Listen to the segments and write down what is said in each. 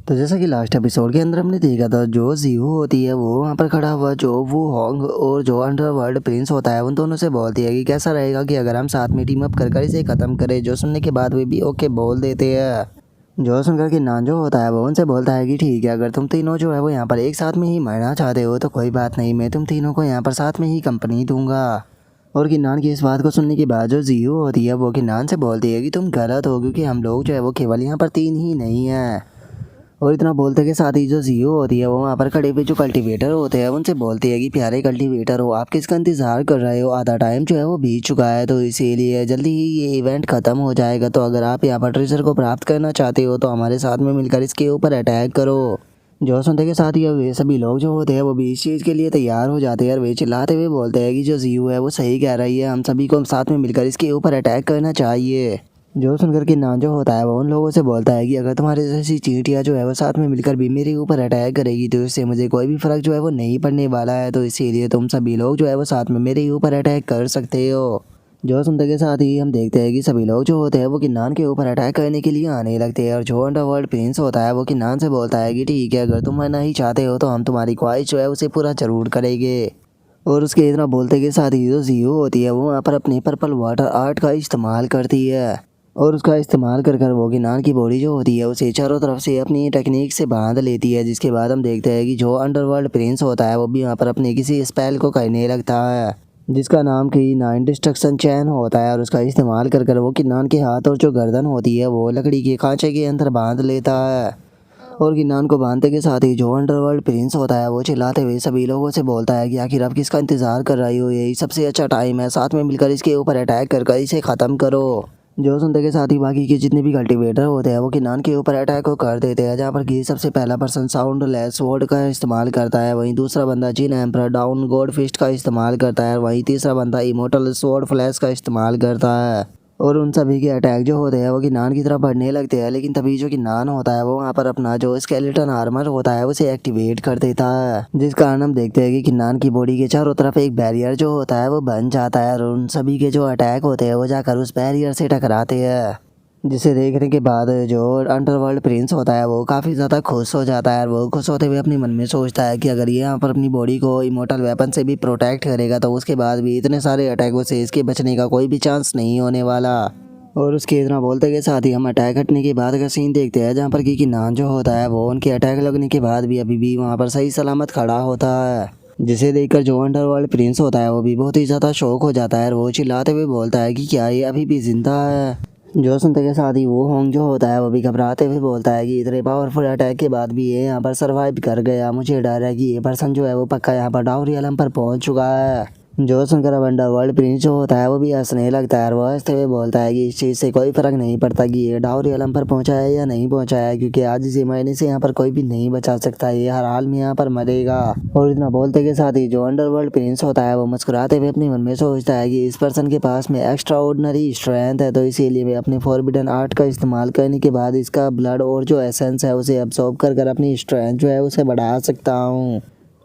तो जैसा कि लास्ट एपिसोड के अंदर हमने देखा था, जो जीहू होती है वो वहाँ पर खड़ा हुआ जो वो होंग और जो अंडरवर्ल्ड प्रिंस होता है उन दोनों से बोलती है कि कैसा रहेगा कि अगर हम साथ में टीम अप कर इसे खत्म करें। जो सुनने के बाद वे भी ओके बोल देते हैं। जो सुनकर कि नान जो होता है वो उनसे बोलता है कि ठीक है, अगर तुम तीनों जो है वो यहाँ पर एक साथ में ही मरना चाहते हो तो कोई बात नहीं, मैं तुम तीनों को यहाँ पर साथ में ही कंपनी दूंगा। और किन्नान की इस बात को सुनने के बाद जो जीहू होती है वो किन्नान से बोलती है कि तुम गलत हो, क्योंकि हम लोग जो है वो केवल यहाँ पर 3 ही नहीं हैं। और इतना बोलते के साथ ही जो जीओ होती है वो वहाँ पर खड़े हुए जो कल्टीवेटर होते हैं उनसे बोलती है कि प्यारे कल्टीवेटर हो, आप किसका इंतज़ार कर रहे हो, आधा टाइम जो है वो बीत चुका है, तो इसीलिए जल्दी ही ये इवेंट ख़त्म हो जाएगा। तो अगर आप यहाँ पर ट्रेजर को प्राप्त करना चाहते हो तो हमारे साथ में मिलकर इसके ऊपर अटैक करो। जो सुनते के साथ ही अब वे सभी लोग जो होते हैं वो भी इस चीज़ के लिए तैयार हो जाते हैं और वे चिल्लाते हुए बोलते हैं कि जो जीओ है वो सही कह रही है, हम सभी को साथ में मिलकर इसके ऊपर अटैक करना चाहिए। जो सुनकर कि नान जो होता है वो उन लोगों से बोलता है कि अगर तुम्हारे जैसी चींटियाँ जो है वो साथ में मिलकर भी मेरे ऊपर अटैक करेगी तो इससे मुझे कोई भी फ़र्क जो है वो नहीं पड़ने वाला है, तो इसीलिए तुम सभी लोग जो है वो साथ में मेरे ऊपर अटैक कर सकते हो। जो सुनते के साथ ही हम देखते हैं कि सभी लोग जो होते हैं वो किन्नान के ऊपर अटैक करने के लिए आने लगते हैं और जो अंडरवर्ल्ड प्रिंस होता है वो किन्नान से बोलता है कि ठीक है, अगर तुम मरना ही चाहते हो तो हम तुम्हारी ख्वाहिश जो है उसे पूरा ज़रूर करेंगे। और उसके इतना बोलते के साथ ही जो जीओ होती है वो वहाँ पर अपनी पर्पल वाटर आर्ट का इस्तेमाल करती है और उसका इस्तेमाल कर वो किन्नान की बॉडी जो होती है उसे चारों तरफ से अपनी टेक्निक से बांध लेती है। जिसके बाद हम देखते हैं कि जो अंडरवर्ल्ड प्रिंस होता है वो भी यहाँ पर अपने किसी स्पेल को करने लगता है जिसका नाम की 9 डिस्ट्रक्शन चैन होता है और उसका इस्तेमाल कर वो किन्नान के हाथ और जो गर्दन होती है वो लकड़ी के खांचे के अंदर बांध लेता है। और किन्नान को बांधते के साथ ही जो अंडरवर्ल्ड प्रिंस होता है वो चिल्लाते हुए सभी लोगों से बोलता है कि आखिर आप किसका इंतजार कर रही हो, यही सबसे अच्छा टाइम है, साथ में मिलकर इसके ऊपर अटैक कर इसे ख़त्म करो। जो सुनते के साथ ही बाकी के जितने भी कल्टीवेटर होते हैं वो किन्नान के ऊपर अटैक को कर देते हैं, जहाँ पर कि सबसे पहला पर्सन साउंड लेस स्वॉर्ड का इस्तेमाल करता है, वहीं दूसरा बंदा जिन एम्परर डाउन गॉड फिस्ट का इस्तेमाल करता है, वहीं तीसरा बंदा इमोर्टल स्वॉर्ड फ्लैश का इस्तेमाल करता है। और उन सभी के अटैक जो होते हैं वो किन्नान की तरफ बढ़ने लगते हैं, लेकिन तभी जो किन्नान होता है वो वहाँ पर अपना जो स्केलेटन आर्मर होता है उसे एक्टिवेट कर देता है, जिस कारण हम देखते हैं कि किन्नान की बॉडी के चारों तरफ एक बैरियर जो होता है वो बन जाता है और उन सभी के जो अटैक होते हैं वो जाकर उस बैरियर से टकराते हैं। जिसे देखने के बाद जो अंडरवर्ल्ड प्रिंस होता है वो काफ़ी ज़्यादा खुश हो जाता है और वो खुश होते हुए अपने मन में सोचता है कि अगर ये यहाँ पर अपनी बॉडी को इमोर्टल वेपन से भी प्रोटेक्ट करेगा तो उसके बाद भी इतने सारे अटैकों से इसके बचने का कोई भी चांस नहीं होने वाला। और उसके इतना बोलते के साथ ही हम अटैक हटने के बाद का सीन देखते हैं, जहाँ पर कि किन्नान जो होता है वो उनके अटैक लगने के बाद भी अभी भी वहाँ पर सही सलामत खड़ा होता है, जिसे देखकर जो अंडरवर्ल्ड प्रिंस होता है वो भी बहुत ही ज़्यादा शौक हो जाता है और वो चिल्लाते हुए बोलता है कि क्या ये अभी भी जिंदा है। जो सुनते के साथ ही वो होंग जो होता है वो भी घबराते हुए बोलता है कि इतने पावरफुल अटैक के बाद भी ये यहाँ पर सरवाइव कर गया, मुझे डर है कि ये पर्सन जो है वो पक्का यहाँ पर डाउरी आलम पर पहुँच चुका है। जो सुनकर अब अंडरवर्ल्ड प्रिंस जो होता है वो भी हंसने लगता है और वो हंसते हुए बोलता है कि इस चीज़ से कोई फ़र्क नहीं पड़ता कि ये डाउरी आलम पर पहुंचा है या नहीं पहुंचा है, क्योंकि आज इसी महीने से यहाँ पर कोई भी नहीं बचा सकता, ये हर हाल में यहाँ पर मरेगा। और इतना बोलते के साथ ही जो अंडरवर्ल्ड प्रिंस होता है वो मुस्कुराते हुए अपने मन में सोचता है कि इस पर्सन के पास में एक्स्ट्रा ऑर्डिनरी स्ट्रेंथ है, तो इसीलिए मैं अपने फॉरबिडन आर्ट का इस्तेमाल करने के बाद इसका ब्लड और जो एसेंस है उसे अब्सॉर्ब कर अपनी स्ट्रेंथ जो है उसे बढ़ा सकता हूँ।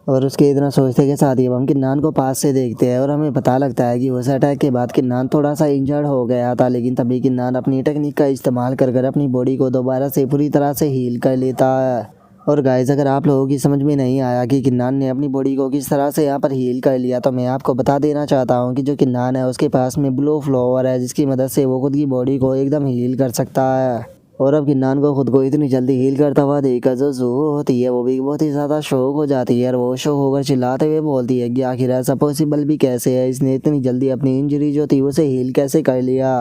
और उसके इतना सोचते के साथ ही हम किन्नान को पास से देखते हैं और हमें पता लगता है कि उस अटैक के बाद किन्नान थोड़ा सा इंजर्ड हो गया था, लेकिन तभी किन्नान अपनी टेक्निक का इस्तेमाल कर अपनी बॉडी को दोबारा से पूरी तरह से हील कर लेता है। और गाइस, अगर आप लोगों की समझ में नहीं आया कि किन्नान ने अपनी बॉडी को किस तरह से यहाँ पर हील कर लिया, तो मैं आपको बता देना चाहता हूँ कि जो किन्नान है उसके पास में ब्लो फ्लावर है, जिसकी मदद से वो खुद की बॉडी को एकदम हील कर सकता है। और अब किन्नान को खुद को इतनी जल्दी हील करता हुआ देखकर जो ज़ूहू होती है वो भी बहुत ही ज़्यादा शौक हो जाती है और वो शौक होकर चिल्लाते हुए बोलती है कि आखिर ऐसा पॉसिबल भी कैसे है, इसने इतनी जल्दी अपनी इंजरी जो थी उसे हील कैसे कर लिया।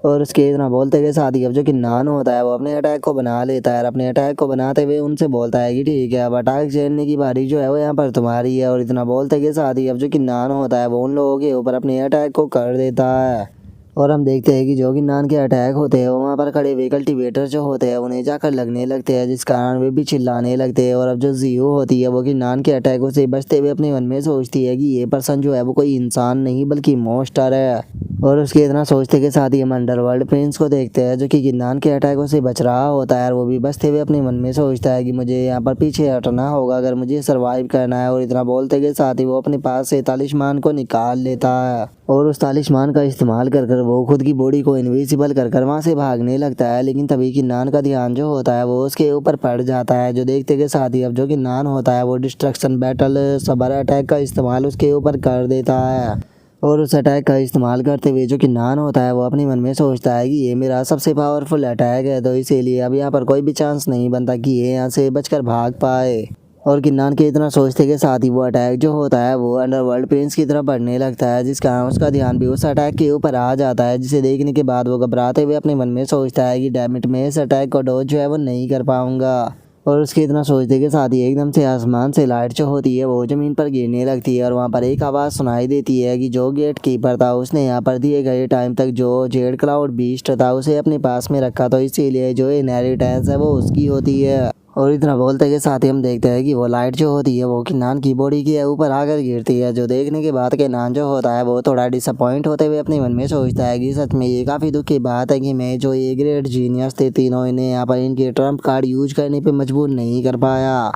और उसके इतना बोलते के साथ ही अब जो किन्नान होता है वो अपने अटैक को बना लेता है और अपने अटैक को बनाते हुए उनसे बोलता है कि ठीक है, अब अटैक झेलने की बारी जो है वो यहाँ पर तुम्हारी है। और इतना बोलते के साथ ही अब जो किन्नान होता है वो उन लोगों के ऊपर अपने अटैक को कर देता है। और हम देखते हैं कि जो किन्नान के अटैक होते हैं वो वहाँ पर खड़े हुए कल्टीवेटर जो होते हैं उन्हें जाकर लगने लगते हैं, जिस कारण वे भी चिल्लाने लगते हैं। और अब जो जीओ होती है वो किन्नान के अटैकों से बचते हुए अपने मन में सोचती है कि ये पर्सन जो है वो कोई इंसान नहीं बल्कि मॉन्स्टर है। और उसके इतना सोचते के साथ ही हम अंडरवर्ल्ड प्रिंस को देखते हैं जो कि किन्नान के अटैकों से बच रहा होता है और वो भी बचते हुए अपने मन में सोचता है कि मुझे यहाँ पर पीछे हटना होगा अगर मुझे सर्वाइव करना है। और इतना बोलते के साथ ही वो अपने पास से तालिस्मान को निकाल लेता है और उस तालिस्मान का इस्तेमाल कर वो खुद की बॉडी को इनविजिबल कर वहाँ से भागने लगता है, लेकिन तभी किन्नान का ध्यान जो होता है वो उसके ऊपर पड़ जाता है, जो देखते के साथ ही अब जो किन्नान होता है वो डिस्ट्रक्शन बैटल सबर अटैक का इस्तेमाल उसके ऊपर कर देता है। और उस अटैक का इस्तेमाल करते हुए जो किन्नान होता है वो अपने मन में सोचता है कि ये मेरा सबसे पावरफुल अटैक है, तो इसीलिए अब यहाँ पर कोई भी चांस नहीं बनता कि ये यहाँ से बचकर भाग पाए। और किन्नान के इतना सोचते के साथ ही वो अटैक जो होता है वो अंडरवर्ल्ड प्रिंस की तरफ बढ़ने लगता है, जिसका उसका ध्यान भी उस अटैक के ऊपर आ जाता है, जिसे देखने के बाद वो घबराते हुए अपने मन में सोचता है कि डैम इट, मैं इस अटैक को डॉज जो है वो नहीं कर पाऊंगा। और उसके इतना सोचते के साथ ही एकदम से आसमान से लाइट जो होती है वो ज़मीन पर गिरने लगती है, और वहाँ पर एक आवाज़ सुनाई देती है कि जो गेट कीपर था उसने यहाँ पर दिए गए टाइम तक जो जेड क्लाउड बीस्ट था उसे अपने पास में रखा, तो इसीलिए जो इनहेरिटेंस है वो उसकी होती है। और इतना बोलते के साथ ही हम देखते हैं कि वो लाइट जो होती है वो किन्नान की बॉडी के ऊपर आकर गिरती है, जो देखने के बाद किन्नान जो होता है वो थोड़ा डिसअपॉइंट होते हुए अपने मन में सोचता है कि सच में ये काफ़ी दुख की बात है कि मैं जो ये ग्रेट जीनियस थे तीनों, इन्हें यहाँ पर इनके ट्रम्प कार्ड यूज करने पे मजबूर नहीं कर पाया।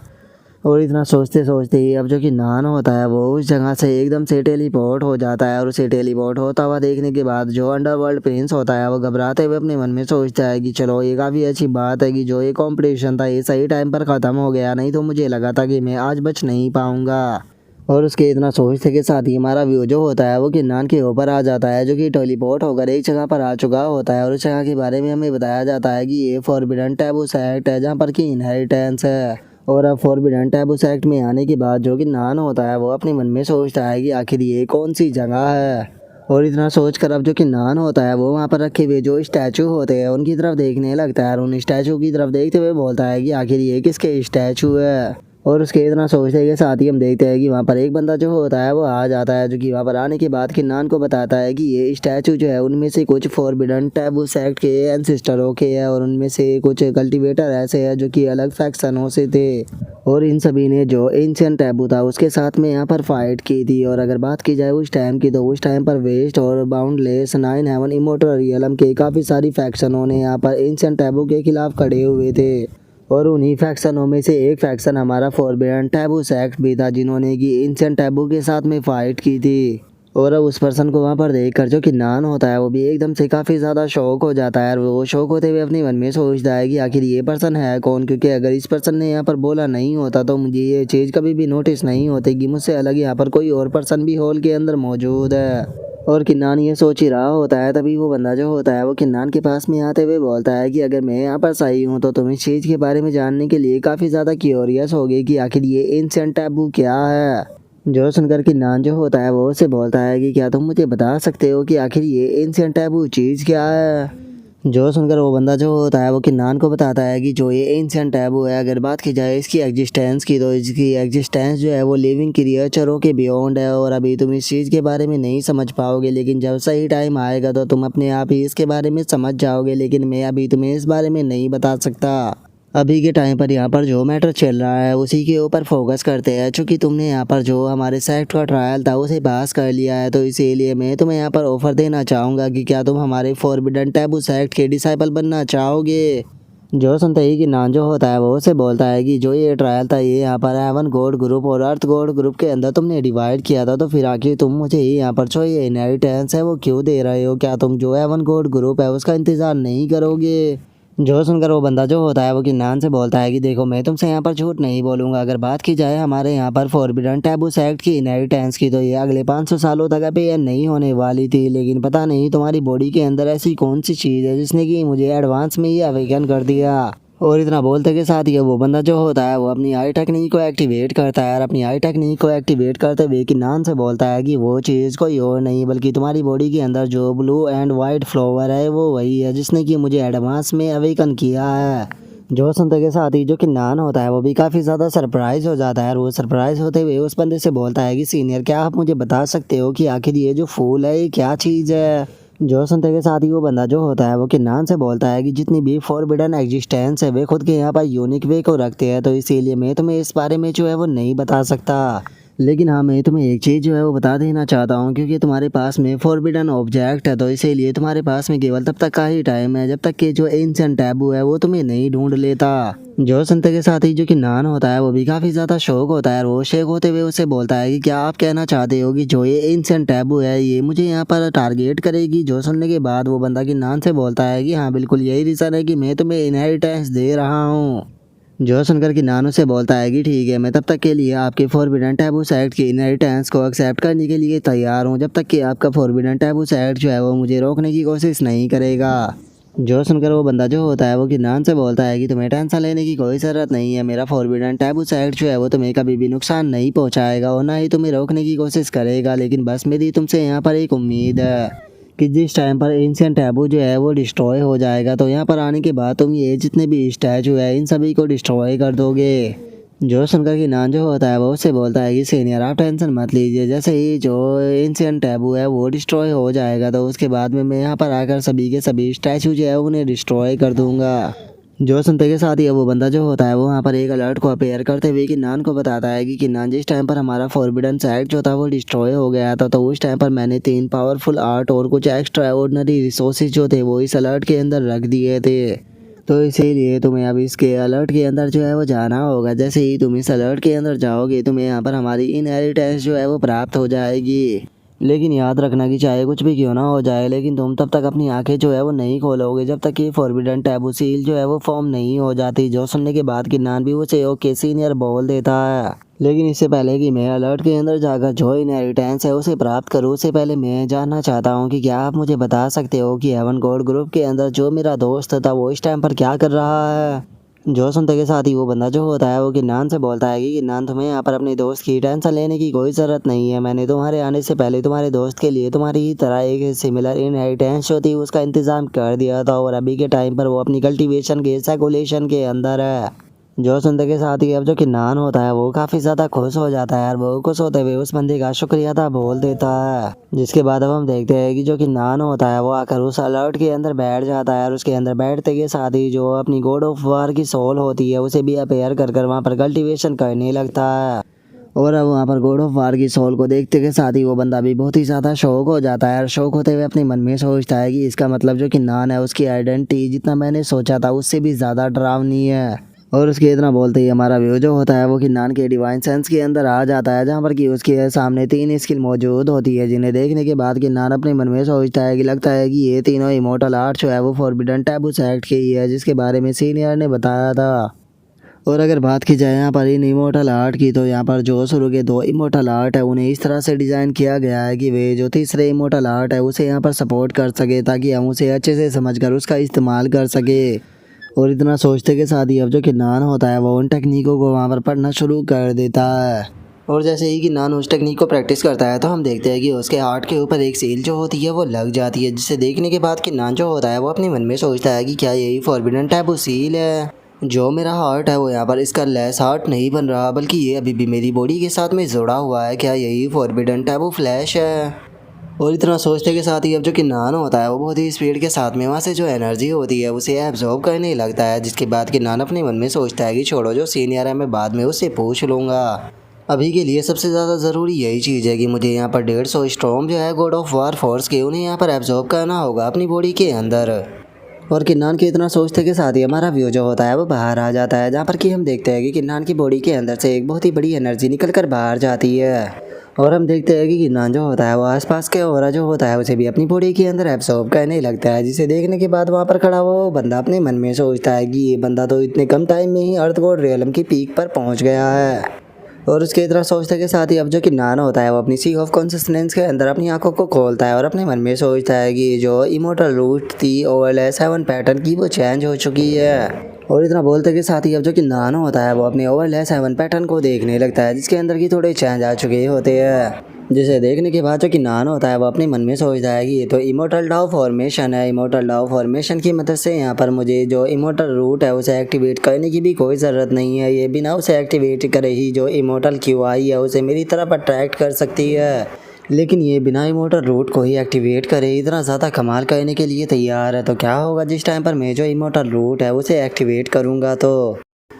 और इतना सोचते सोचते ही अब जो किन्नान होता है वो उस जगह से एकदम से टेलीपोर्ट हो जाता है, और उसे टेलीपोर्ट होता हुआ देखने के बाद जो अंडरवर्ल्ड प्रिंस होता है वो घबराते हुए अपने मन में सोचता है कि चलो ये काफ़ी अच्छी बात है कि जो ये कंपटीशन था ये सही टाइम पर ख़त्म हो गया, नहीं तो मुझे लगा था कि मैं आज बच नहीं पाऊँगा। और उसके इतना सोचते के साथ ही हमारा व्यू जो होता है वो किन्नान के ऊपर आ जाता है, जो कि टेलीपोर्ट होकर एक जगह पर आ चुका होता है, और उस जगह के बारे में हमें बताया जाता है कि ये फॉरबिडन टैबू सेक्ट है जहाँ पर की इनहेरिटेंस है। और अब फॉरबिडन टैबू सेक्ट में आने के बाद जो किन्नान होता है वो अपने मन में सोचता है कि आखिर ये कौन सी जगह है। और इतना सोच कर अब जो किन्नान होता है वो वहाँ पर रखे हुए जो स्टैचू होते हैं उनकी तरफ देखने लगता है, और उन स्टैचू की तरफ देखते हुए बोलता है कि आखिर ये किसके स्टैचू है। और उसके इतना सोचने के साथ ही हम देखते हैं कि वहाँ पर एक बंदा जो होता है वो आ जाता है, जो कि वहाँ पर आने के बाद किन्नान को बताता है कि ये स्टैचू जो है उनमें से कुछ फॉरबिडन टैबू सेक्ट के एंसेस्टरों के हैं, और उनमें से कुछ कल्टीवेटर ऐसे हैं जो कि अलग फैक्शनों से थे, और इन सभी ने जो एंशिएंट टैबू था उसके साथ में यहाँ पर फाइट की थी। और अगर बात की जाए उस टाइम की तो उस टाइम पर वेस्ट और boundless, nine heaven, immortal realm के काफ़ी सारी फैक्शनों ने यहाँ पर एंशिएंट टैबू के खिलाफ खड़े हुए थे, और उन्हीं फैक्शनों में से एक फैक्शन हमारा फॉरबिडन टैबू सेक्ट भी था, जिन्होंने कि एंशिएंट टैबू के साथ में फाइट की थी। और अब उस पर्सन को वहाँ पर देखकर जो किन्नान होता है वो भी एकदम से काफ़ी ज़्यादा शौक हो जाता है, और वो शौक होते हुए अपने मन में सोचता है कि आखिर ये पर्सन है कौन, क्योंकि अगर इस पर्सन ने यहाँ पर बोला नहीं होता तो मुझे ये चीज़ कभी भी नोटिस नहीं होती कि मुझसे अलग यहाँ पर कोई और पर्सन भी हॉल के अंदर मौजूद है। और किन्नान ये सोच ही रहा होता है, तभी वो बंदा जो होता है वो किन्नान के पास में आते हुए बोलता है कि अगर मैं यहाँ पर सही हूँ तो तुम इस चीज़ के बारे में जानने के लिए काफ़ी ज़्यादा क्यूरियस होगी कि आखिर ये एंशिएंट टैबू क्या है। जो सुनकर किन्नान जो होता है वो उससे बोलता है कि क्या तुम मुझे बता सकते हो कि आखिर ये एंशिएंट टैबू चीज़ क्या है। जो सुनकर वो बंदा जो होता है वो किन्नान को बताता है कि जो ये एंशिएंट टैबू है, अगर बात की जाए इसकी एग्जिस्टेंस की तो इसकी एग्जिस्टेंस जो है वो लिविंग क्रिएचरों के बियॉन्ड है, और अभी तुम इस चीज़ के बारे में नहीं समझ पाओगे, लेकिन जब सही टाइम आएगा तो तुम अपने आप ही इसके बारे में समझ जाओगे, लेकिन मैं अभी तुम्हें इस बारे में नहीं बता सकता। अभी के टाइम पर यहाँ पर जो मैटर चल रहा है उसी के ऊपर फोकस करते हैं, चूँकि तुमने यहाँ पर जो हमारे सेक्ट का ट्रायल था उसे पास कर लिया है, तो इसीलिए मैं तुम्हें यहाँ पर ऑफ़र देना चाहूँगा कि क्या तुम हमारे फॉरबिडन टैबू सेक्ट के डिसाइपल बनना चाहोगे। जो सुनते ही किन्नान जो होता है वो उसे बोलता है कि जो ये ट्रायल था ये यहाँ पर हेवन गॉड ग्रुप और अर्थ गॉड ग्रुप के अंदर तुमने डिवाइड किया था, तो फिर आखिर तुम मुझे ही यहाँ पर जो ये इनहेरिटेंस है वो क्यों दे रहे हो, क्या तुम जो हेवन गॉड ग्रुप है उसका इंतज़ार नहीं करोगे। जो सुनकर वो बंदा जो होता है वो किन्नान से बोलता है कि देखो मैं तुमसे यहाँ पर झूठ नहीं बोलूँगा, अगर बात की जाए हमारे यहाँ पर फॉरबिडन टैबू सेक्ट की इनहेरिटेंस की तो ये अगले 500 सालों तक अभी ये नहीं होने वाली थी, लेकिन पता नहीं तुम्हारी बॉडी के अंदर ऐसी कौन सी चीज़ है जिसने कि मुझे एडवांस में ही अवेकन कर दिया। और इतना बोलते के साथ ही वो बंदा जो होता है वो अपनी आई टेक्निक को एक्टिवेट करता है, और अपनी आई टेक्निक को एक्टिवेट करते हुए किन्नान से बोलता है कि वो चीज़ कोई और नहीं बल्कि तुम्हारी बॉडी के अंदर जो ब्लू एंड वाइट फ्लावर है वो वही है जिसने कि मुझे एडवांस में अवेकन किया है। जो सुनते के साथ ही जो किन्नान होता है वो भी काफ़ी ज़्यादा सरप्राइज़ हो जाता है, और वो सरप्राइज़ होते हुए उस बंदे से बोलता है कि सीनियर क्या आप मुझे बता सकते हो कि आखिर ये जो फूल है ये क्या चीज़ है। जो सुनते के साथ ही वो बंदा जो होता है वो किन्नान से बोलता है कि जितनी भी फॉरबिडन एग्जिस्टेंस है वे खुद के यहाँ पर यूनिक वे को रखते हैं, तो इसीलिए मैं तुम्हें इस बारे में जो है वो नहीं बता सकता, लेकिन हाँ, मैं तुम्हें एक चीज़ जो है वो बता देना चाहता हूँ, क्योंकि तुम्हारे पास में फॉरबिडन ऑब्जेक्ट है, तो इसीलिए तुम्हारे पास में केवल तब तक का ही टाइम है जब तक कि जो एंशिएंट टैबू है वो तुम्हें नहीं ढूंढ लेता। जो सुनते के साथ ही जो कि नान होता है वो भी काफ़ी ज़्यादा शौक होता है, और वो शेक होते हुए उससे बोलता है कि क्या आप कहना चाहते हो कि जो ये एंशिएंट टैबू है ये मुझे यहाँ पर टारगेट करेगी। जो सुनने के बाद वो बंदा कि नान से बोलता है कि हाँ बिल्कुल यही रीज़न है कि मैं तुम्हें इनहेरिटेंस दे रहा हूँ। जो सुनकर कि नानो से बोलता है कि ठीक है, मैं तब तक के लिए आपके फॉरबिडन टैबूस एक्ट की इनहेरिटेंस को एक्सेप्ट करने के लिए तैयार हूँ, जब तक कि आपका फॉरबिडन टैबूस एक्ट जो है वो मुझे रोकने की कोशिश नहीं करेगा। जो सुनकर वो बंदा जो होता है वो कि नान से बोलता है कि तुम्हें टेंशन लेने की कोई ज़रूरत नहीं है, मेरा फॉरबिडन टैबूस एक्ट जो है वो तुम्हें कभी भी नुकसान नहीं पहुँचाएगा और ना ही तुम्हें रोकने की कोशिश करेगा। लेकिन बस मेरी तुमसे यहाँ पर एक उम्मीद है कि जिस टाइम पर एंशिएंट टैबू जो है वो डिस्ट्रॉय हो जाएगा, तो यहाँ पर आने के बाद तुम ये जितने भी स्टैचू है इन सभी को डिस्ट्रॉय कर दोगे। जो सुनकर कि नान जो होता है वो उससे बोलता है कि सीनियर आप टेंशन मत लीजिए, जैसे ही जो एंशिएंट टैबू है वो डिस्ट्रॉय हो जाएगा तो उसके बाद में मैं यहाँ पर आकर सभी के सभी स्टैचू जो है उन्हें डिस्ट्रॉय कर दूंगा। जो सुनते के साथ ही वो बंदा जो होता है वो वहाँ पर एक अलर्ट को अपेयर करते हुए किन्नान को बताता है कि किन्नान जिस टाइम पर हमारा फॉरबिडन एक्ट जो था वो डिस्ट्रॉय हो गया था, तो उस टाइम पर मैंने 3 पावरफुल आर्ट और कुछ एक्स्ट्रा ऑर्डिनरी रिसोर्सेज जो थे वो इस अलर्ट के अंदर रख दिए थे। तो इसीलिए तुम्हें अब इसके अलर्ट के अंदर जो है वो जाना होगा। जैसे ही तुम इस अलर्ट के अंदर जाओगे तुम्हें यहाँ पर हमारी इनहेरिटेंस जो है वो प्राप्त हो जाएगी। लेकिन याद रखना कि चाहे कुछ भी क्यों ना हो जाए, लेकिन तुम तब तक अपनी आंखें जो है वो नहीं खोलोगे जब तक कि फॉरबिडन टैबू सील जो है वो फॉर्म नहीं हो जाती। जो सुनने के बाद किन्नान भी उसे ओके सीनियर बोल देता है। लेकिन इससे पहले कि मैं अलर्ट के अंदर जाकर जो इनहेरिटेंस है उसे प्राप्त करूँ, उससे पहले मैं जानना चाहता हूँ कि क्या आप मुझे बता सकते हो कि हेवन गॉड ग्रुप के अंदर जो मेरा दोस्त था वो इस टाइम पर क्या कर रहा है। जो सुनते के साथ ही वो बंदा जो होता है वो किन्नान से बोलता है कि किन्नान तुम्हें यहाँ पर अपने दोस्त की टेंशन लेने की कोई ज़रूरत नहीं है। मैंने तुम्हारे आने से पहले तुम्हारे दोस्त के लिए तुम्हारी ही तरह एक सिमिलर इनहेरिटेंस जो थी उसका इंतज़ाम कर दिया था, और अभी के टाइम पर वो अपनी कल्टीवेशन के सर्कुलेशन के अंदर है। जो सुनते के साथ ही अब जो किन्नान होता है वो काफ़ी ज़्यादा खुश हो जाता है, और वो खुश होते हुए उस बंदे का शुक्रिया था बोल देता है। जिसके बाद अब हम देखते हैं कि जो किन्नान होता है वो आकर उस अलर्ट के अंदर बैठ जाता है, और उसके अंदर बैठते के साथ ही जो अपनी गॉड ऑफ वार की सोल होती है उसे भी अपेयर कर कर वहाँ पर कल्टीवेशन करने लगता है। और अब वहाँ पर गॉड ऑफ वार की सोल को देखते के साथ ही वो बंदा भी बहुत ही ज़्यादा शौक हो जाता है, और शौक होते हुए अपने मन में सोचता है कि इसका मतलब जो किन्नान है उसकी आइडेंटिटी जितना मैंने सोचा था उससे भी ज़्यादा डरावनी है। और उसके इतना बोलते ही हमारा व्यू जो होता है वो किन्नान के डिवाइन सेंस के अंदर आ जाता है, जहाँ पर कि उसके सामने 3 स्किल मौजूद होती है, जिन्हें देखने के बाद किन्नान अपने मन में सोचता है कि लगता है कि ये तीनों इमोर्टल आर्ट जो है वो फॉरबिडन टैबूस एक्ट की ही है, जिसके बारे में सीनियर ने बताया था। और अगर बात की जाए यहाँ पर इन इमोर्टल आर्ट की, तो यहाँ पर जो शुरू के 2 इमोर्टल आर्ट है उन्हें इस तरह से डिज़ाइन किया गया है कि वे जो तीसरे इमोर्टल आर्ट है उसे यहाँ पर सपोर्ट कर सके, ताकि हम उसे अच्छे से समझकर उसका इस्तेमाल कर सके। और इतना सोचते के साथ ही अब जो किन्नान होता है वो उन टेक्निकों को वहाँ पर पढ़ना शुरू कर देता है। और जैसे ही किन्नान उस टेक्निक को प्रैक्टिस करता है तो हम देखते हैं कि उसके हार्ट के ऊपर एक सील जो होती है वो लग जाती है, जिसे देखने के बाद किन्नान जो होता है वो अपने मन में सोचता है कि क्या यही फॉरबिडन टैबू सील है। जो मेरा हार्ट है वो यहाँ पर इसका लेस हार्ट नहीं बन रहा, बल्कि ये अभी भी मेरी बॉडी के साथ में जुड़ा हुआ है। क्या यही फॉरबिडन टैबू फ्लैश है। और इतना सोचने के साथ ही अब जो किन्नान होता है वो बहुत ही स्पीड के साथ में वहाँ से जो एनर्जी होती है उसे एब्जॉर्ब करने लगता है। जिसके बाद किन्नान अपने मन में सोचता है कि छोड़ो, जो सीनियर है मैं बाद में उससे पूछ लूँगा। अभी के लिए सबसे ज़्यादा ज़रूरी यही चीज़ है कि मुझे यहाँ पर 150 स्टॉर्म जो है गॉड ऑफ वार फोर्स के उन्हें यहाँ पर एब्जॉर्ब करना होगा अपनी बॉडी के अंदर। और किन्नान के इतना सोचते के साथ ही हमारा व्यू जो होता है वो बाहर आ जाता है, जहाँ पर कि हम देखते हैं कि किन्नान की बॉडी के अंदर से एक बहुत ही बड़ी एनर्जी निकल कर बाहर जाती है। और हम देखते हैं कि किन्नान जो होता है वो आसपास के ऑरा जो होता है उसे भी अपनी बॉडी के अंदर एब्सॉर्ब करने लगता है, जिसे देखने के बाद वहाँ पर खड़ा हुआ वो बंदा अपने मन में सोचता है कि ये बंदा तो इतने कम टाइम में ही अर्थ गॉड रियलम की पीक पर पहुँच गया है। और उसके इतना सोचते के साथ ही अब जो किन्नान होता है वो अपनी सी ऑफ कॉन्सिस्टेंस के अंदर अपनी आंखों को खोलता है और अपने मन में सोचता है कि जो इमोर्टल रूट थी ओवरले 7 पैटर्न की वो चेंज हो चुकी है। और इतना बोलते के साथ ही अब जो किन्नान होता है वो अपने ओवरले 7 पैटर्न को देखने लगता है, जिसके अंदर की थोड़े चेंज आ चुके होते हैं। जिसे देखने के बाद जो किन्नान होता है वो अपने मन में सोचता है कि ये तो इमोर्टल डाउ फॉर्मेशन है। इमोर्टल डाउ फॉर्मेशन की मदद से यहाँ पर मुझे जो इमोर्टल रूट है उसे एक्टिवेट करने की भी कोई ज़रूरत नहीं है। ये बिना उसे एक्टिवेट करे ही जो इमोर्टल क्यूआई है उसे मेरी तरफ अट्रैक्ट कर सकती है। लेकिन ये बिना इमोर्टल रूट को ही एक्टिवेट करे इतना ज़्यादा कमाल करने के लिए तैयार है। तो क्या होगा जिस टाइम पर मैं जो इमोर्टल रूट है उसे एक्टिवेट करूँगा। तो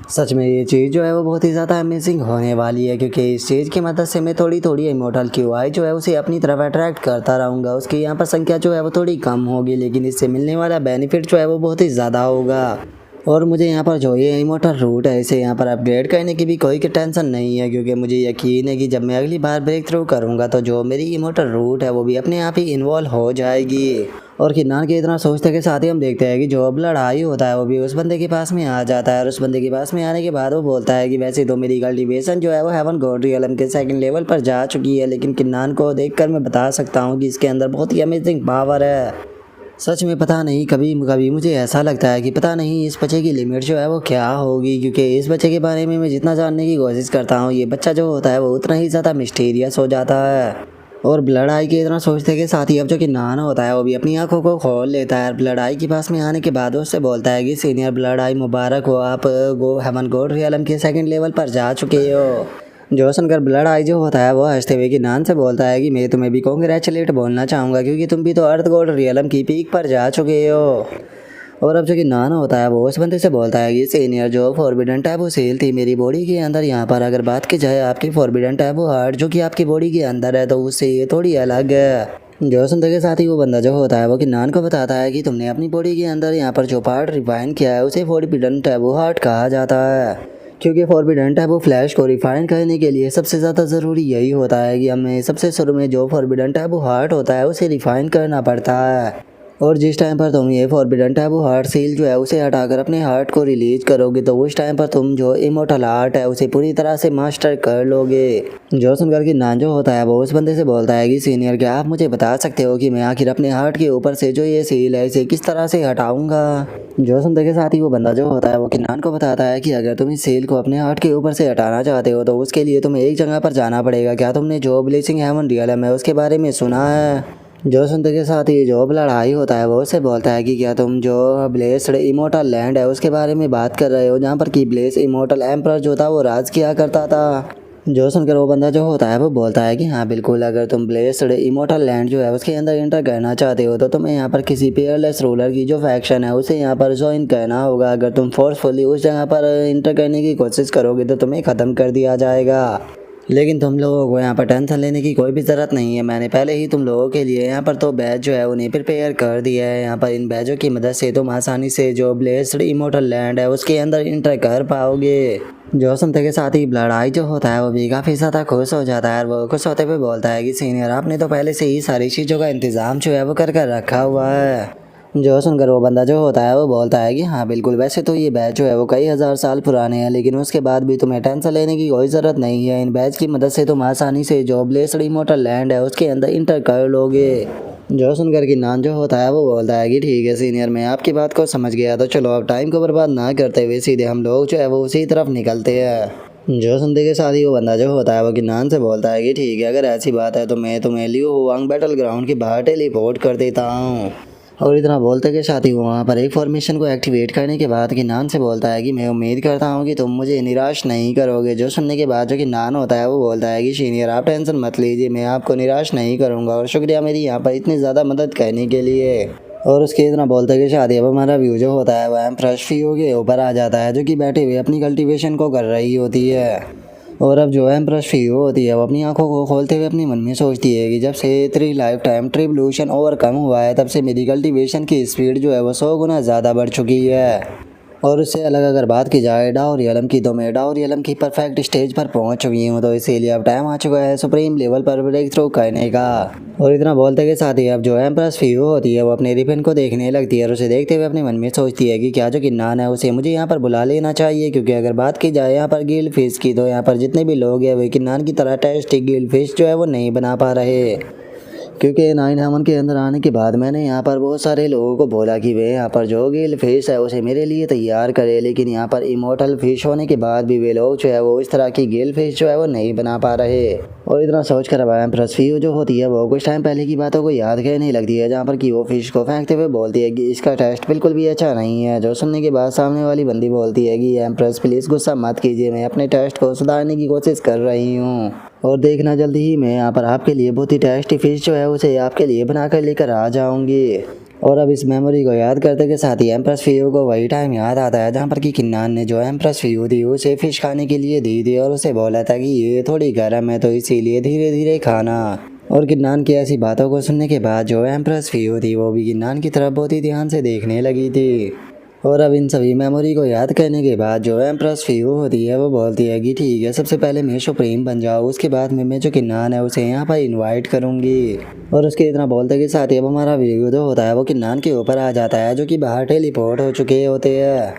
सच में ये चीज़ जो है वो बहुत ही ज़्यादा अमेजिंग होने वाली है, क्योंकि इस चीज़ की मदद से मैं थोड़ी थोड़ी इमोर्टल क्यूआई जो है उसे अपनी तरफ अट्रैक्ट करता रहूँगा। उसकी यहाँ पर संख्या जो है वो थोड़ी कम होगी, लेकिन इससे मिलने वाला बेनिफिट जो है वो बहुत ही ज़्यादा होगा। और मुझे यहाँ पर जो ये इमोर्टल रूट है इसे यहाँ पर अपग्रेड करने की भी कोई टेंशन नहीं है, क्योंकि मुझे यकीन है कि जब मैं अगली बार ब्रेक थ्रू करूँगा तो जो मेरी इमोर्टल रूट है वो भी अपने आप ही इन्वॉल्व हो जाएगी। और किन्नान के इतना सोचते के साथ ही हम देखते हैं कि जो अब लड़ाई होता है वो भी उस बंदे के पास में आ जाता है, और उस बंदे के पास में आने के बाद वो बोलता है कि वैसे तो मेरी कल्टीवेशन जो है वो हेवन गॉड रियलम के सेकंड लेवल पर जा चुकी है, लेकिन किन्नान को देखकर मैं बता सकता हूँ कि इसके अंदर बहुत ही अमेजिंग पावर है। सच में पता नहीं, कभी कभी मुझे ऐसा लगता है कि पता नहीं इस बच्चे की लिमिट जो है वो क्या होगी, क्योंकि इस बच्चे के बारे में मैं जितना जानने की कोशिश करता हूँ ये बच्चा जो होता है वो उतना ही ज़्यादा मिस्टीरियस हो जाता है। और ब्लड आई के इतना सोचते के साथ ही अब जो कि नान होता है वो भी अपनी आंखों को खोल लेता है। ब्लड आई के पास में आने के बाद उससे बोलता है कि सीनियर ब्लड आई मुबारक हो, आप हेवन गॉड रियलम के सेकंड लेवल पर जा चुके हो। जो सुनकर ब्लड आई जो होता है वो हंसते हुए कि नान से बोलता है कि मैं तुम्हें भी कॉन्ग्रेचुलेट बोलना चाहूँगा, क्योंकि तुम भी तो अर्थ गॉड रियलम की पीक पर जा चुके हो। और अब जो कि नान होता है वो उस बंदे से बोलता है कि सीनियर जो फॉरबिडन टैबू सील थी मेरी बॉडी के अंदर, यहाँ पर अगर बात की जाए आपकी फॉरबिडन टैबू हार्ट जो कि आपकी बॉडी के अंदर है तो उससे ये थोड़ी अलग है। जो सुनते के साथ ही वो बंदा जो होता है वो कि नान को बताता है कि तुमने अपनी बॉडी के अंदर यहाँ पर जो पार्ट रिफाइन किया है उसे फॉरबिडन टैबू हार्ट कहा जाता है, क्योंकि फॉरबिडन टैबू फ्लैश को रिफाइन करने के लिए सबसे ज़्यादा ज़रूरी यही होता है कि हमें सबसे शुरू में जो फॉरबिडन टैबू हार्ट होता है उसे रिफाइन करना पड़ता है। और जिस टाइम पर तुम ये फॉरबिडन टैबू हार्ट सील जो है उसे हटाकर अपने हार्ट को रिलीज करोगे तो उस टाइम पर तुम जो इमोर्टल हार्ट है उसे पूरी तरह से मास्टर कर लोगे। जो सुनकर कि नान जो होता है वो उस बंदे से बोलता है कि सीनियर क्या आप मुझे बता सकते हो कि मैं आखिर अपने हार्ट के ऊपर से जो ये सील है इसे किस तरह से हटाऊंगा। जो सुनते के साथ ही वो बंदा जो होता है वो किन्नान को बताता है कि अगर तुम इस सील को अपने हार्ट के ऊपर से हटाना चाहते हो तो उसके लिए तुम्हें एक जगह पर जाना पड़ेगा। क्या तुमने जो ब्लेसिंग हेवन रियलम है उसके बारे में सुना है। जो सुनते के साथ ही जो लड़ाई होता है वो उससे बोलता है कि क्या तुम जो ब्लेस्ड इमोर्टल लैंड है उसके बारे में बात कर रहे हो, जहाँ पर कि ब्लेस इमोर्टल एम्परर जो था वो राज किया करता था। जो सुनकर वो बंदा जो होता है वो बोलता है कि हाँ बिल्कुल, अगर तुम ब्लेस्ड इमोर्टल लैंड जो है उसके अंदर एंटर करना चाहते हो तो तुम्हें यहाँ पर किसी पेयरलेस रूलर की जो फैक्शन है उसे यहाँ पर ज्वाइन करना होगा। अगर तुम फोर्सफुली उस जगह पर एंटर करने की कोशिश करोगे तो तुम्हें ख़त्म कर दिया जाएगा। लेकिन तुम लोगों को यहाँ पर टेंशन लेने की कोई भी ज़रूरत नहीं है, मैंने पहले ही तुम लोगों के लिए यहाँ पर तो बैच जो है उन्हें प्रिपेयर कर दिया है। यहाँ पर इन बैचों की मदद से तुम आसानी से जो ब्लेस्ड इमोर्टल लैंड है उसके अंदर इंटर कर पाओगे। जो सुनते के साथ ही लड़ाई जो होता है वो भी काफ़ी ज़्यादा खुश हो जाता है, और वो खुश होते हुए बोलता है कि सीनियर आपने तो पहले से ही सारी चीज़ों का इंतज़ाम जो है वो कर रखा हुआ है। जो सुनकर वो बंदा जो होता है वो बोलता है कि हाँ बिल्कुल, वैसे तो ये बैच जो है वो कई हज़ार साल पुराने हैं, लेकिन उसके बाद भी तुम्हें टेंशन लेने की कोई ज़रूरत नहीं है। इन बैच की मदद से तुम आसानी से जो ब्लेस्ड इमोर्टल लैंड है उसके अंदर इंटर कर लोगे। जो सुनकर कि नान जो होता है वो बोलता है कि ठीक है सीनियर, मैं आपकी बात को समझ गया, तो चलो अब टाइम को बर्बाद ना करते हुए सीधे हम लोग जो है वो उसी तरफ निकलते हैं। जो सुनते के साथ ही वो बंदा जो होता है वो कि नान से बोलता है कि ठीक है, अगर ऐसी बात है तो मैं तुम्हें लियो हुआंग बैटल ग्राउंड के बाहर टेलीपोर्ट कर देता हूँ। और इतना बोलते के साथ ही वो वहाँ पर एक फॉर्मेशन को एक्टिवेट करने के बाद कि नान से बोलता है कि मैं उम्मीद करता हूँ कि तुम मुझे निराश नहीं करोगे। जो सुनने के बाद जो कि नान होता है वो बोलता है कि सीनियर आप टेंशन मत लीजिए, मैं आपको निराश नहीं करूँगा, और शुक्रिया मेरी यहाँ पर इतनी ज़्यादा मदद करने के लिए। और उसके इतना बोलते के साथ ही अब हमारा व्यू जो होता है वह फ्रेश फीओ के ऊपर आ जाता है, जो कि बैठे हुए अपनी कल्टीवेशन को कर रही होती है। और अब जो एम्प्रेस फीओ होती है वो अपनी आंखों को खोलते हुए अपने मन में सोचती है कि जब से 3 लाइफ टाइम ट्रिब्यूलेशन ओवरकम हुआ है तब से मेरी कल्टीवेशन की स्पीड जो है वो 100 गुना ज़्यादा बढ़ चुकी है। और उससे अलग अगर बात की जाए डाओ रियलम की, तो मैं डाओ रियलम की परफेक्ट स्टेज पर पहुंच चुकी हूँ, तो इसीलिए अब टाइम आ चुका है सुप्रीम लेवल पर ब्रेक थ्रू करने का। और इतना बोलते के साथ ही अब जो एम्प्रेस फीओ होती है वो अपने रिबन को देखने लगती है, और उसे देखते हुए अपने मन में सोचती है कि क्या जो किन्नान है उसे मुझे यहाँ पर बुला लेना चाहिए, क्योंकि अगर बात की जाए यहाँ पर गिल्ड फिश की तो यहाँ पर जितने भी लोग हैं वे किन्नान की तरह टेस्टी गिल्ड फिश जो है वो नहीं बना पा रहे। क्योंकि 9 हेवन के अंदर आने के बाद मैंने यहाँ पर बहुत सारे लोगों को बोला कि वे यहाँ पर जो गिल्ड फिश है उसे मेरे लिए तैयार करे, लेकिन यहाँ पर इमोर्टल फिश होने के बाद भी वे लोग जो है वो इस तरह की गिल्ड फिश जो है वो नहीं बना पा रहे। और इतना सोच कर अब एम्प्रेस फीओ जो होती है वो कुछ टाइम पहले की बातों को याद करने लगती है, जहाँ पर कि वो फिश को फेंकते हुए बोलती है कि इसका टेस्ट बिल्कुल भी अच्छा नहीं है। जो सुनने के बाद सामने वाली बंदी बोलती है कि एम्प्रेस प्लीज़ गुस्सा मत कीजिए, मैं अपने टेस्ट को सुधारने की कोशिश कर रही हूँ। और देखना जल्दी ही मैं यहाँ पर आपके लिए बहुत ही टेस्टी फिश जो है उसे आपके लिए बना कर लेकर आ जाऊँगी। और अब इस मेमोरी को याद करते के साथ ही एम्प्रेस फियो को वही टाइम याद आता है जहाँ पर कि किन्नान ने जो एम्प्रेस फियो थी उसे फिश खाने के लिए दी थी और उसे बोला था कि ये थोड़ी गर्म है तो इसीलिए धीरे धीरे खाना। और किन्नान की ऐसी बातों को सुनने के बाद जो एम्प्रेस फियो थी वो भी किन्नान की तरफ बहुत ही ध्यान से देखने लगी थी। और अब इन सभी मेमोरी को याद करने के बाद जो एम्प्रेस फियो होती है वो बोलती है कि ठीक है, सबसे पहले मैं सुप्रीम बन जाऊँ, उसके बाद में मैं जो किन्नान है उसे यहाँ पर इनवाइट करूँगी। और उसके इतना बोलते के साथ ही अब हमारा वीडियो जो होता है वो किन्नान के ऊपर आ जाता है जो कि बाहर टेलीपोर्ट हो चुके होते हैं।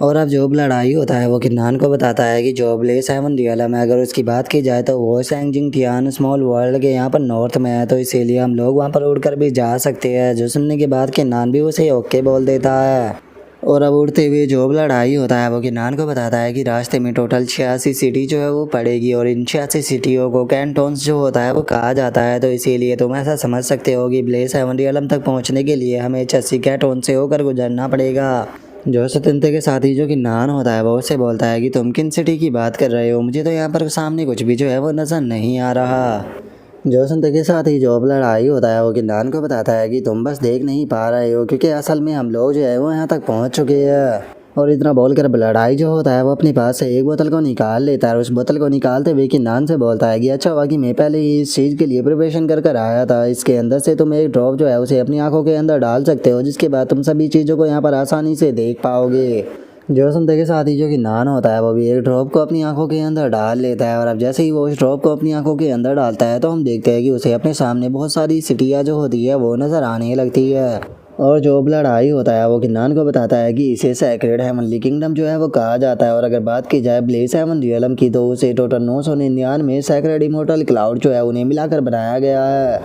और अब जो लड़ाई होता है वो किन्नान को बताता है कि जो ब्लेस हेवन रियलम है, अगर उसकी बात की जाए तो वो सैंगजिंग थियान स्मॉल वर्ल्ड के यहाँ पर नॉर्थ में है, तो इसीलिए हम लोग वहाँ पर उड़कर भी जा सकते हैं। जो सुनने के बाद किन्नान भी उसे ओके बोल देता है। और अब उड़ते हुए जो लड़ाई होता है वो किन्नान को बताता है कि रास्ते में टोटल 86 सिटी जो है वो पड़ेगी और इन 86 सिटियों को कैंटोन्स जो होता है वो कहा जाता है, तो इसीलिए तुम ऐसा समझ सकते हो कि ब्लेस हेवन रियलम तक पहुँचने के लिए हमें 86 कैंटोन से होकर गुजरना पड़ेगा। जो स्वतंत्रता के साथ ही जो किन्नान होता है वो उससे बोलता है कि तुम किन सिटी की बात कर रहे हो, मुझे तो यहाँ पर सामने कुछ भी जो है वो नज़र नहीं आ रहा। जो सुनते के साथ ही जो लड़ाई होता है वो किन्नान को बताता है कि तुम बस देख नहीं पा रहे हो, क्योंकि असल में हम लोग जो है वो यहाँ तक पहुँच चुके हैं। और इतना बोलकर लड़ाई जो होता है वो अपने पास से एक बोतल को निकाल लेता है और उस बोतल को निकालते हुए किन्नान से बोलता है कि अच्छा हुआ कि मैं पहले ही इस चीज़ के लिए प्रिपरेशन कर कर आया था। इसके अंदर से तुम एक ड्रॉप जो है उसे अपनी आंखों के अंदर डाल सकते हो, जिसके बाद तुम सभी चीज़ों को यहाँ पर आसानी से देख पाओगे। जो सुनते के साथ ही जो किन्नान होता है वो भी एक ड्रॉप को अपनी आंखों के अंदर डाल लेता है। और अब जैसे ही वो उस ड्रॉप को अपनी आंखों के अंदर डालता है तो हम देखते हैं कि उसे अपने सामने बहुत सारी सिटियाँ जो होती है वो नज़र आने लगती है। और जो लड़ाई होता है वो किन्नान को बताता है कि इसे सैक्रेड हेवनली किंगडम जो है वो कहा जाता है। और अगर बात की जाए ब्लेस हेवन रियलम की तो उसे टोटल 999 सैक्रेड इमोर्टल क्लाउड जो है उन्हें मिलाकर बनाया गया है,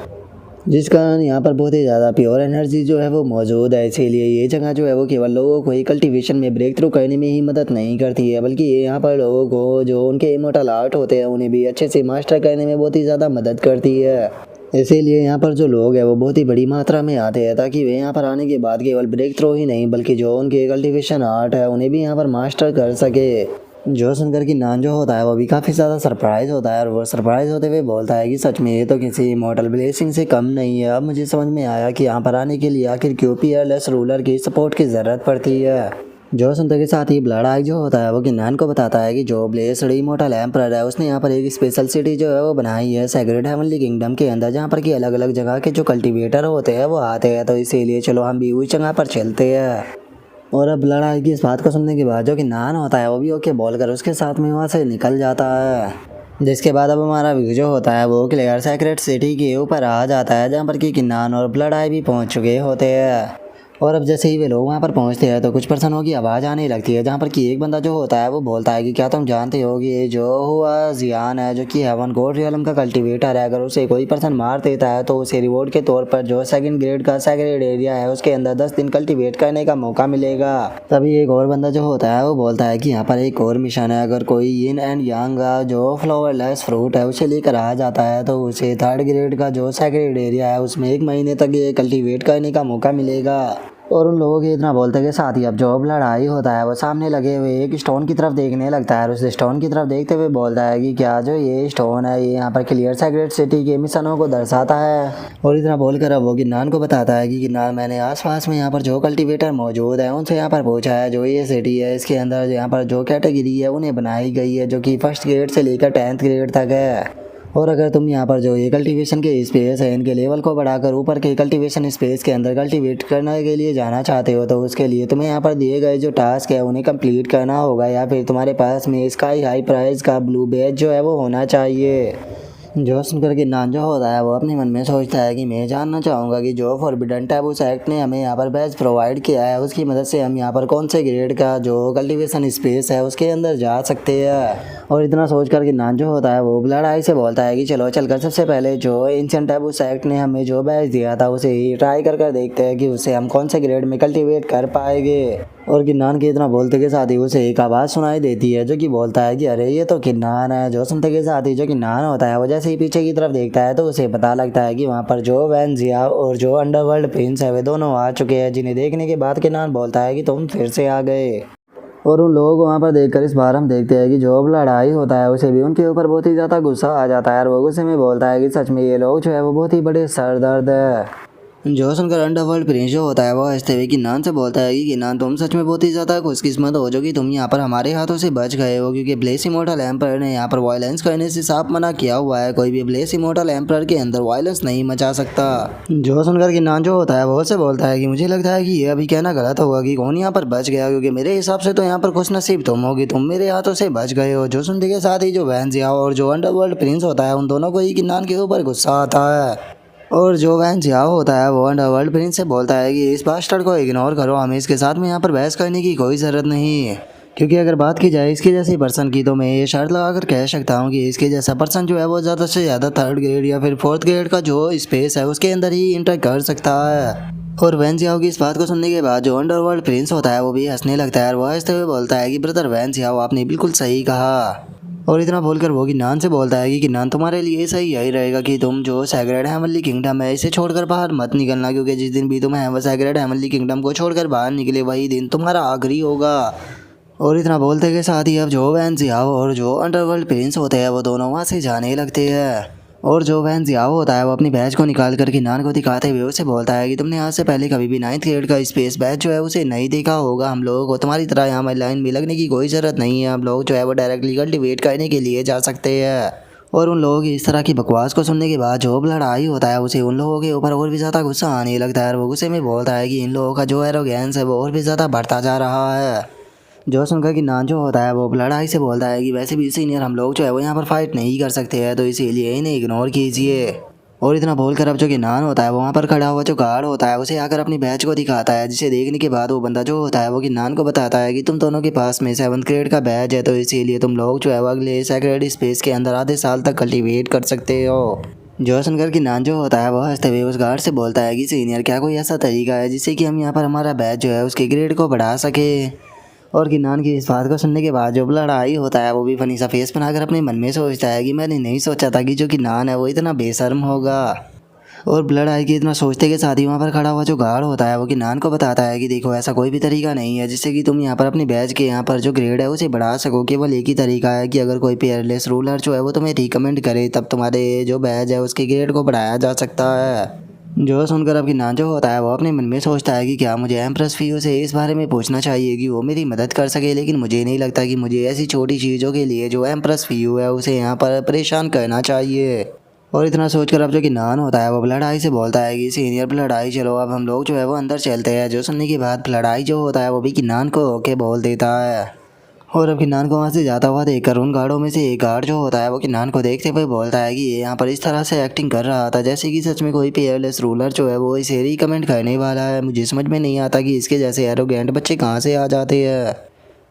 जिस कारण यहाँ पर बहुत ही ज़्यादा प्योर एनर्जी जो है वो मौजूद है। इसीलिए ये जगह जो है वो केवल लोगों को ही कल्टीवेशन में ब्रेक थ्रू करने में ही मदद नहीं करती है, बल्कि ये यहाँ पर लोगों को जो उनके इमोर्टल आर्ट होते हैं उन्हें भी अच्छे से मास्टर करने में बहुत ही ज़्यादा मदद करती है। इसीलिए यहाँ पर जो लोग हैं वो बहुत ही बड़ी मात्रा में आते हैं, ताकि वे यहाँ पर आने के बाद केवल ब्रेक थ्रू ही नहीं बल्कि जो उनके कल्टीवेशन आर्ट है उन्हें भी यहाँ पर मास्टर कर सके। जो सुनकर किन्नान जो होता है वो भी काफ़ी ज़्यादा सरप्राइज़ होता है और वो सरप्राइज़ होते हुए बोलता है कि सच में ये तो किसी मॉडल ब्लेसिंग से कम नहीं है। अब मुझे समझ में आया कि यहाँ पर आने के लिए आखिर क्यों पीयरलेस रूलर की सपोर्ट की ज़रूरत पड़ती है। जो सुनते के साथ ही ब्लड आइक जो होता है वो किन्नान को बताता है कि जो ब्लेस्ड इमोर्टल एम्परर है उसने यहाँ पर एक स्पेशल सिटी जो है वो बनाई है सैक्रेड हेवनली किंगडम के अंदर, जहाँ पर कि अलग अलग जगह के जो कल्टीवेटर होते हैं वो आते हैं, तो इसीलिए चलो हम भी उस जगह पर चलते हैं। और अब लड़ाई की इस बात को सुनने के बाद जो किन्नान होता है वो भी ओके बोलकर उसके साथ में वहाँ से निकल जाता है। जिसके बाद अब हमारा व्यू जो होता है वो क्लियर सैक्रेड सिटी के ऊपर आ जाता है, जहाँ पर कि किन्नान और ब्लड आई भी पहुँच चुके होते हैं। और अब जैसे ही वे लोग वहाँ पर पहुँचते हैं तो कुछ पर्सनों की आवाज़ आने लगती है, जहाँ पर कि एक बंदा जो होता है वो बोलता है कि क्या तुम जानते हो कि ये जो हुआ जियान है जो कि हेवन गोड रियलम का कल्टीवेटर है, अगर उसे कोई पर्सन मार देता है तो उसे रिवॉर्ड के तौर पर जो सेकंड ग्रेड का सैक्रेड एरिया है उसके अंदर 10 दिन कल्टीवेट करने का मौका मिलेगा। तभी एक और बंदा जो होता है वो बोलता है कि यहाँ पर एक और मिशन है, अगर कोई यिन एंड यांग का जो फ्लावरलेस फ्रूट है उसे लेकर आ जाता है तो उसे 3rd ग्रेड का जो सैक्रेड एरिया है उसमें 1 महीने तक ये कल्टीवेट करने का मौका मिलेगा। और उन लोगों के इतना बोलते के साथ ही अब जो लड़ाई होता है वो सामने लगे हुए एक स्टोन की तरफ देखने लगता है और उस स्टोन की तरफ देखते हुए बोलता है कि क्या जो ये स्टोन है ये यहाँ पर क्लियर सैक्रेड सिटी के मिशनों को दर्शाता है। और इतना बोलकर अब वो किन्नान को बताता है कि किन्नान मैंने आसपास में यहाँ पर जो कल्टीवेटर मौजूद है उनसे यहाँ पर पूछा है जो ये सिटी है इसके अंदर यहाँ पर जो कैटेगरी है उन्हें बनाई गई है, जो कि 1st ग्रेड से लेकर 10th ग्रेड तक है। और अगर तुम यहाँ पर जो ये कल्टीवेशन के स्पेस है इनके लेवल को बढ़ाकर ऊपर के कल्टीवेशन स्पेस के अंदर कल्टीवेट करने के लिए जाना चाहते हो तो उसके लिए तुम्हें यहाँ पर दिए गए जो टास्क है उन्हें कंप्लीट करना होगा, या फिर तुम्हारे पास में स्काई हाई प्राइस का ब्लू बैज जो है वो होना चाहिए। जो सुनकर किन्नान जो होता है वो अपने मन में सोचता है कि मैं जानना चाहूँगा कि जो फॉरबिडन टैबूस एक्ट ने हमें यहाँ पर बैच प्रोवाइड किया है उसकी मदद से हम यहाँ पर कौन से ग्रेड का जो कल्टीवेशन स्पेस है उसके अंदर जा सकते हैं। और इतना सोच कर किन्नान जो होता है वो ब्लड आई से बोलता है कि चलो चलकर सबसे पहले जो एंशिएंट टैबूस एक्ट ने हमें जो बैच दिया था उसे ही ट्राई कर देखते हैं कि उसे हम कौन से ग्रेड में कल्टीवेट कर पाएंगे। और किन्नान के इतना बोलते के साथ ही उसे एक आवाज़ सुनाई देती है जो कि बोलता है कि अरे ये तो किन्नान है। जो सुनते के साथ ही जो किन्नान होता है वो जैसे ही पीछे की तरफ देखता है तो उसे पता लगता है कि वहाँ पर जो वैनजिया और जो अंडरवर्ल्ड प्रिंस है वे दोनों आ चुके हैं, जिन्हें देखने के बाद किन्नान बोलता है कि तुम फिर से आ गए। और उन लोगों को वहाँ पर देखकर इस बार हम देखते हैं कि जो अब लड़ाई होता है उसे भी उनके ऊपर बहुत ही ज़्यादा गुस्सा आ जाता है और वो गुस्से में बोलता है कि सच में ये लोग जो है वो बहुत ही बड़े सरदर्द है। जो सुनकर अंडरवर्ल्ड प्रिंस जो होता है वो हंसते हुए किन्नान से बोलता है कि किन्नान तुम सच में बहुत ही ज़्यादा खुशकिस्मत हो जो कि तुम यहाँ पर हमारे हाथों से बच गए हो, क्योंकि ब्लेस इमॉर्टल एम्परर ने यहाँ पर वायलेंस करने से साफ मना किया हुआ है। कोई भी ब्लेस इमॉर्टल एम्परर के अंदर वायलेंस नहीं मचा सकता। जो सुनकर किन्नान जो होता है वो से बोलता है कि मुझे लगता है कि ये अभी कहना गलत होगा कि कौन यहाँ पर बच गया, क्योंकि मेरे हिसाब से तो यहाँ पर खुश नसीब तुम होगी, तुम मेरे हाथों से बच गए हो। जो सुनते के साथ ही जो वैन जियाओ और जो अंडरवर्ल्ड प्रिंस होता है उन दोनों को ही किन्नान के ऊपर गुस्सा आता है। और जो वैन जियाओ होता है वो अंडरवर्ल्ड प्रिंस से बोलता है कि इस बास्टर्ड को इग्नोर करो, हमें इसके साथ में यहाँ पर बहस करने की कोई ज़रूरत नहीं है, क्योंकि अगर बात की जाए इसके जैसे पर्सन की तो मैं ये शर्त लगाकर कह सकता हूँ कि इसके जैसा पर्सन जो है वो ज़्यादा से ज़्यादा 3rd ग्रेड या फिर 4th ग्रेड का जो स्पेस है उसके अंदर ही इंटर कर सकता है। और वैन जियाओ की इस बात को सुनने के बाद जो अंडरवर्ल्ड प्रिंस होता है वो भी हंसने लगता है और वो हंसते हुए बोलता है कि ब्रदर वैन जियाओ आपने बिल्कुल सही कहा। और इतना बोलकर वो किन्नान से बोलता है कि किन्नान तुम्हारे लिए सही यही रहेगा कि तुम जो सैक्रेड हेवनली किंगडम है इसे छोड़कर बाहर मत निकलना, क्योंकि जिस दिन भी तुम सैक्रेड हेवनली किंगडम को छोड़कर बाहर निकले वही दिन तुम्हारा आखिरी होगा। और इतना बोलते के साथ ही अब जो वैन जियाओ और जो अंडरवर्ल्ड प्रिंस होते हैं वो दोनों वहाँ से जाने लगते हैं। और जो वैन जियाओ होता है वो अपनी बैच को निकाल कर किन्नान को दिखाते हुए उसे बोलता है कि तुमने आज से पहले कभी भी 9th ग्रेड का स्पेस बैच जो है उसे नहीं देखा होगा। हम लोगों को तुम्हारी तरह यहाँ लाइन में लगने की कोई ज़रूरत नहीं है, हम लोग जो है वो डायरेक्टली कल्टिवेट करने के लिए जा सकते हैं। और उन लोगों की इस तरह की बकवास को सुनने के बाद जो लड़ाई होता है उसे उन लोगों के ऊपर और भी ज़्यादा गुस्सा आने लगता है और वो गुस्से में बोलता है कि इन लोगों का जो एरोगेंस है वो और भी ज़्यादा बढ़ता जा रहा है। जो सुनकर किन्नान जो होता है वो लड़ाई से बोलता है कि वैसे भी सीनियर हम लोग जो है वो यहाँ पर फाइट नहीं कर सकते हैं, तो इसीलिए इन्हें इग्नोर कीजिए। और इतना बोलकर अब जो किन्नान होता है वो वहाँ पर खड़ा हुआ जो गार्ड होता है उसे आकर अपनी बैच को दिखाता है, जिसे देखने के बाद वो बंदा जो होता है वो किन्नान को बताता है कि तुम दोनों के पास में 7th ग्रेड का बैच है, तो इसीलिए तुम लोग जो है वो अगले सैक्रेड स्पेस के अंदर आधे साल तक कल्टिवेट कर सकते हो। जो सुनकर किन्नान जो होता है वो हंसते हुए उस गार्ड से बोलता है कि सीनियर क्या कोई ऐसा तरीका है जिससे कि हम यहाँ पर हमारा बैच जो है उसके ग्रेड को बढ़ा सके। और किन्नान की इस बात को सुनने के बाद जो लड़ाई होता है वो भी फनी सा फेस बनाकर अपने मन में सोचता है कि मैंने नहीं सोचा था कि जो किन्नान है वो इतना बेशर्म होगा। और ब्लड आई के इतना सोचते के साथ ही वहाँ पर खड़ा हुआ जो गार्ड होता है वो किन्नान को बताता है कि देखो ऐसा कोई भी तरीका नहीं है जिससे कि तुम यहाँ पर अपने बैच के यहाँ पर जो ग्रेड है उसे बढ़ा सको। केवल एक ही तरीका है कि अगर कोई पेयरलेस रूलर जो है वो तुम्हें रिकमेंड करे तब तुम्हारे जो बैच है उसके ग्रेड को बढ़ाया जा सकता है। जो सुनकर अब किन्नान जो होता है वो अपने मन में सोचता है कि क्या मुझे एम्प्रेस फियो से इस बारे में पूछना चाहिए कि वो मेरी मदद कर सके, लेकिन मुझे नहीं लगता कि मुझे ऐसी छोटी चीज़ों के लिए जो एम्प्रेस फियो है उसे यहाँ पर परेशान करना चाहिए। और इतना सोचकर अब जो किन्नान होता है वो ब्लड आई से बोलता है कि सीनियर ब्लड आई चलो अब हम लोग जो है वो अंदर चलते हैं। जो सुनने के बाद ब्लड आई जो होता है वो भी किन्नान को ओके बोल देता है। और अब किन्नान को वहाँ से जाता हुआ देखकर उन गार्डों में से एक गार्ड जो होता है वो किन्नान को देखते हुए बोलता है कि ये यहाँ पर इस तरह से एक्टिंग कर रहा था जैसे कि सच में कोई पेयरलेस रूलर जो है वो इसे रिकमेंड करने वाला है। मुझे समझ में नहीं आता कि इसके जैसे एरोगेंट बच्चे कहाँ से आ जाते हैं।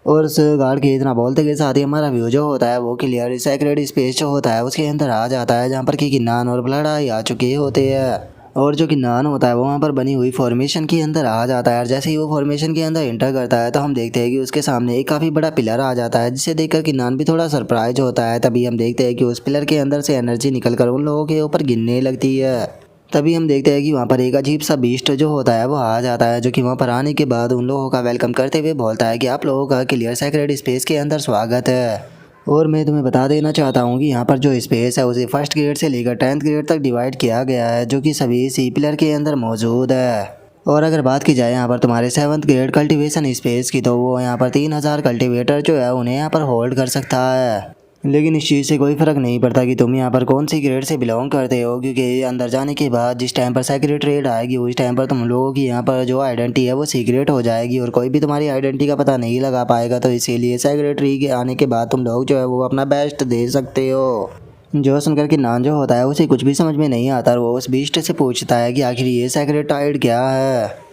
और उस गार्ड के इतना बोलते के साथ ही हमारा व्यू जो होता है वो क्लियर सैक्रेड स्पेस जो होता है उसके अंदर आ जाता है, जहाँ पर कि किन्नान और ब्लड आई आ चुके होते हैं। और जो किन्नान होता है वो वहाँ पर बनी हुई फॉर्मेशन के अंदर आ जाता है और जैसे ही वो फॉर्मेशन के अंदर एंटर करता है तो हम देखते हैं कि उसके सामने एक काफ़ी बड़ा पिलर आ जाता है, जिसे देखकर किन्नान भी थोड़ा सरप्राइज होता है। तभी हम देखते हैं कि उस पिलर के अंदर से एनर्जी निकलकर उन लोगों के ऊपर गिरने लगती है। तभी हम देखते हैं कि वहाँ पर एक अजीब सा बीस्ट जो होता है वो आ जाता है, जो कि वहाँ पर आने के बाद उन लोगों का वेलकम करते हुए बोलता है कि आप लोगों का क्लियर सैक्रेड स्पेस के अंदर स्वागत है। और मैं तुम्हें बता देना चाहता हूँ कि यहाँ पर जो स्पेस है उसे 1st ग्रेड से लेकर 10th ग्रेड तक डिवाइड किया गया है, जो कि सभी सी पिलर के अंदर मौजूद है। और अगर बात की जाए यहाँ पर तुम्हारे 7th ग्रेड कल्टीवेशन स्पेस की तो वो यहाँ पर 3000 कल्टीवेटर जो है उन्हें यहाँ पर होल्ड कर सकता है। लेकिन इस चीज़ से कोई फ़र्क नहीं पड़ता कि तुम यहाँ पर कौन सी ग्रेड से बिलोंग करते हो, क्योंकि अंदर जाने के बाद जिस टाइम पर सैक्रेड रेड आएगी उस टाइम पर तुम लोगों की यहाँ पर जो आइडेंटिटी है वो सीक्रेट हो जाएगी और कोई भी तुम्हारी आइडेंटिटी का पता नहीं लगा पाएगा। तो इसीलिए सैक्रेटरी के आने के बाद तुम लोग जो है वो अपना बेस्ट दे सकते हो। जो सुनकर किन्नान जो होता है उसे कुछ भी समझ में नहीं आता और वो उस बीस्ट से पूछता है कि आखिर ये सैक्रेड टाइड क्या है।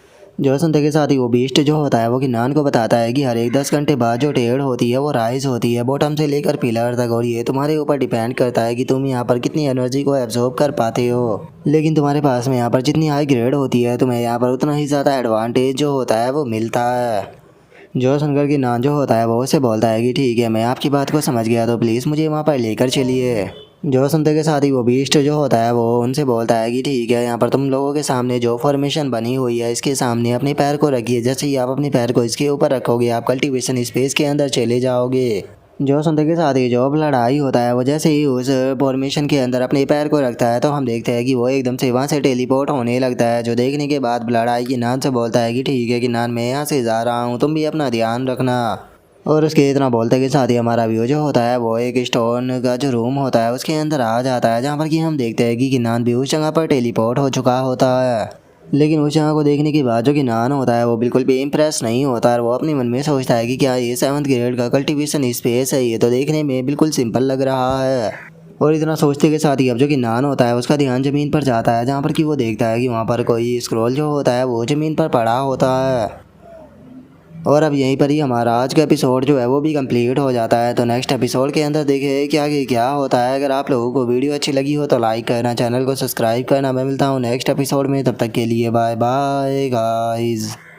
जो सुनते के साथ ही वो बीस्ट जो होता है वो किन्नान को बताता है कि हर एक 10 घंटे बाद जो टेड होती है वो राइज होती है बॉटम से लेकर पिलर तक, और ये तुम्हारे ऊपर डिपेंड करता है कि तुम यहाँ पर कितनी एनर्जी को एब्जॉर्ब कर पाते हो। लेकिन तुम्हारे पास में यहाँ पर जितनी हाई ग्रेड होती है तुम्हें यहाँ पर उतना ही ज़्यादा एडवांटेज जो होता है वो मिलता है। जो सुनकर किन्नान जो होता है वो उसे बोलता है कि ठीक है मैं आपकी बात को समझ गया, तो प्लीज़ मुझे वहाँ पर लेकर चलिए। जो सुनते के साथ ही वो बीस्ट जो होता है वो उनसे बोलता है कि ठीक है, यहाँ पर तुम लोगों के सामने जो फॉर्मेशन बनी हुई है इसके सामने अपने पैर को रखिए। जैसे ही आप अपने पैर को इसके ऊपर रखोगे आप कल्टीवेशन स्पेस के अंदर चले जाओगे। जो सुनते के साथ ही जो लड़ाई होता है वो जैसे ही उस फॉर्मेशन के अंदर अपने पैर को रखता है तो हम देखते हैं कि वो एकदम से वहाँ से टेलीपोर्ट होने लगता है। जो देखने के बाद लड़ाई की नान से बोलता है कि ठीक है कि नान, मैं यहाँ से जा रहा हूँ, तुम भी अपना ध्यान रखना। और उसके इतना बोलते के साथ ही हमारा व्यू जो होता है वो एक स्टोन का जो रूम होता है उसके अंदर आ जाता है, जहाँ पर कि हम देखते हैं कि किनान भी उस जगह पर टेलीपोर्ट हो चुका होता है। लेकिन उस जगह को देखने के बाद जो किनान होता है वो बिल्कुल भी इम्प्रेस नहीं होता और वो अपने मन में सोचता है कि क्या ये 7th ग्रेड का कल्टीवेशन स्पेस है, ये तो देखने में बिल्कुल सिंपल लग रहा है। और इतना सोचते के साथ ही अब जो किनान होता है उसका ध्यान ज़मीन पर जाता है, जहाँ पर कि वो देखता है कि वहाँ पर कोई स्क्रॉल जो होता है वो ज़मीन पर पड़ा होता है। और अब यहीं पर ही हमारा आज का एपिसोड जो है वो भी कंप्लीट हो जाता है। तो नेक्स्ट एपिसोड के अंदर देखें क्या होता है। अगर आप लोगों को वीडियो अच्छी लगी हो तो लाइक करना, चैनल को सब्सक्राइब करना। मैं मिलता हूँ नेक्स्ट एपिसोड में, तब तक के लिए बाय बाय गाइज़।